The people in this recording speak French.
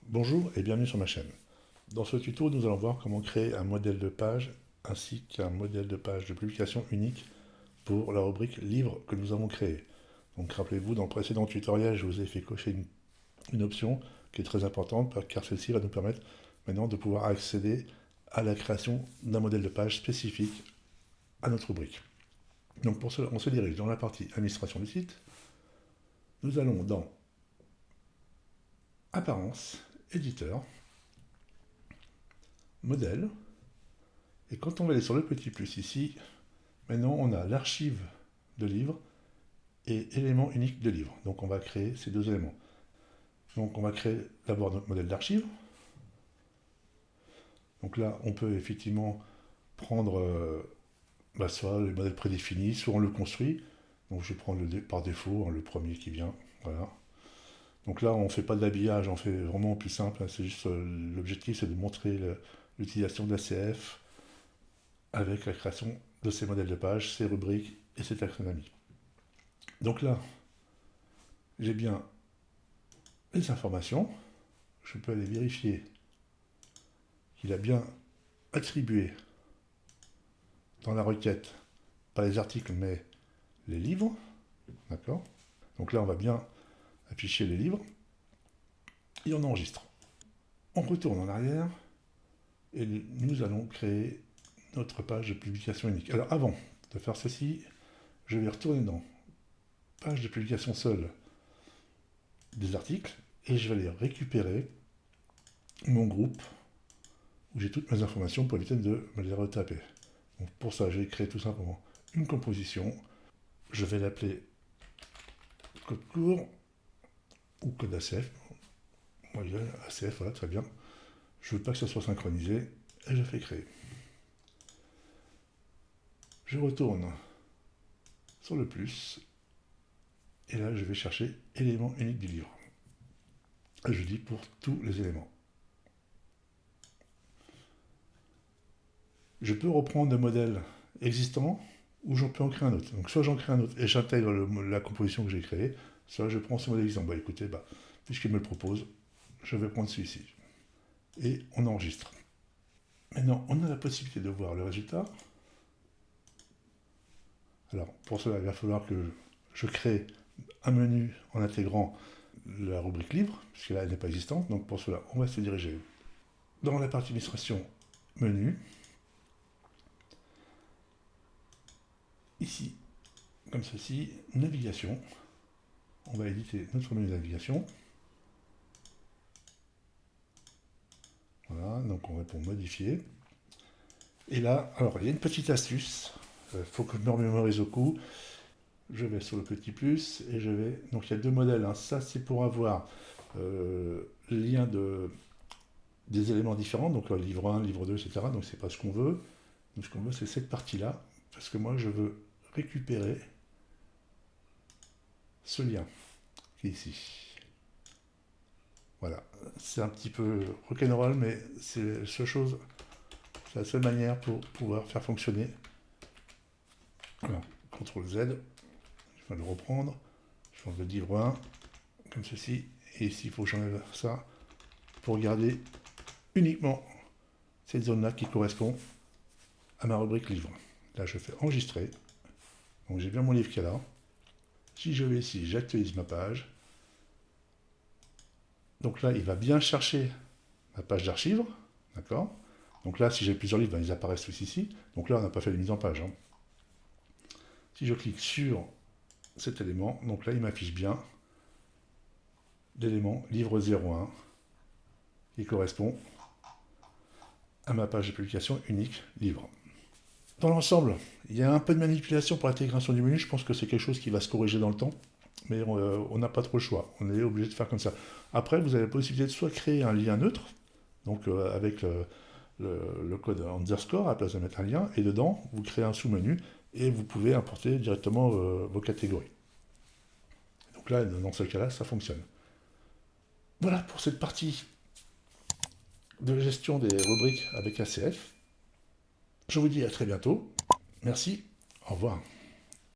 Bonjour et bienvenue sur ma chaîne. Dans ce tuto, nous allons voir comment créer un modèle de page ainsi qu'un modèle de page de publication unique pour la rubrique livre que nous avons créée. Donc rappelez-vous, dans le précédent tutoriel, je vous ai fait cocher une option qui est très importante car celle-ci va nous permettre maintenant de pouvoir accéder à la création d'un modèle de page spécifique à notre rubrique. Donc pour cela, on se dirige dans la partie administration du site. Nous allons dans Apparence, Éditeur, Modèle, et quand on va aller sur le petit plus ici, maintenant on a l'archive de livre et élément unique de livre. Donc on va créer ces deux éléments. Donc on va créer d'abord notre modèle d'archive. Donc là on peut effectivement prendre soit les modèles prédéfinis, soit on le construit. Donc je vais prendre par défaut le premier qui vient. Voilà. Donc là on ne fait pas de l'habillage, on fait vraiment plus simple. C'est juste l'objectif, c'est de montrer l'utilisation de l'ACF avec la création de ces modèles de page, ces rubriques et ces taxonomies. Donc là, j'ai bien les informations. Je peux aller vérifier qu'il a bien attribué dans la requête, pas les articles, mais les livres. D'accord? Donc là, on va bien afficher les livres. Et on enregistre. On retourne en arrière et nous allons créer notre page de publication unique. Alors avant de faire ceci, je vais retourner dans page de publication seule des articles et je vais aller récupérer mon groupe où j'ai toutes mes informations pour éviter de me les retaper. Donc pour ça, je vais créer tout simplement une composition. Je vais l'appeler code court ou code ACF. ACF, voilà, très bien. Je ne veux pas que ça soit synchronisé et je fais créer. Je retourne sur le plus et là, je vais chercher élément unique du livre. Et je dis pour tous les éléments. Je peux reprendre des modèles existants ou j'en peux en créer un autre. Donc soit j'en crée un autre et j'intègre la composition que j'ai créée, soit je prends ce modèle existant. Bah écoutez, puisqu'il me le propose, je vais prendre celui-ci. Et on enregistre. Maintenant, on a la possibilité de voir le résultat. Alors, pour cela, il va falloir que je crée un menu en intégrant la rubrique livre, puisque là, elle n'est pas existante. Donc pour cela, on va se diriger dans la partie administration, menu. Ici, comme ceci, navigation. On va éditer notre menu de navigation. Voilà, donc on va pour modifier. Et là, alors il y a une petite astuce. Il faut que je me remémorise au coup. Je vais sur le petit plus et je vais. Donc il y a deux modèles. Ça, c'est pour avoir le lien des éléments différents. Donc livre 1, livre 2, etc. Donc c'est pas ce qu'on veut. Donc ce qu'on veut, c'est cette partie-là. Parce que moi, je veux récupérer ce lien qui est ici. Voilà, c'est un petit peu rock'n'roll, mais c'est la seule manière pour pouvoir faire fonctionner. Voilà, CTRL Z, je vais le reprendre, je vais enlever le livre 1, comme ceci, et ici il faut que j'enlève ça pour garder uniquement cette zone-là qui correspond à ma rubrique livre. Là je fais enregistrer, donc j'ai bien mon livre qui est là. Si je vais ici, j'actualise ma page. Donc là, il va bien chercher ma page d'archives, d'accord? Donc là, si j'ai plusieurs livres, ils apparaissent tous ici. Donc là, on n'a pas fait de mise en page. Si je clique sur cet élément, donc là, il m'affiche bien l'élément livre 01 qui correspond à ma page de publication unique livre. Dans l'ensemble, il y a un peu de manipulation pour l'intégration du menu. Je pense que c'est quelque chose qui va se corriger dans le temps. Mais on n'a pas trop le choix. On est obligé de faire comme ça. Après, vous avez la possibilité de soit créer un lien neutre, donc avec le code underscore à la place de mettre un lien, et dedans, vous créez un sous-menu, et vous pouvez importer directement vos catégories. Donc là, dans ce cas-là, ça fonctionne. Voilà pour cette partie de gestion des rubriques avec ACF. Je vous dis à très bientôt. Merci. Au revoir.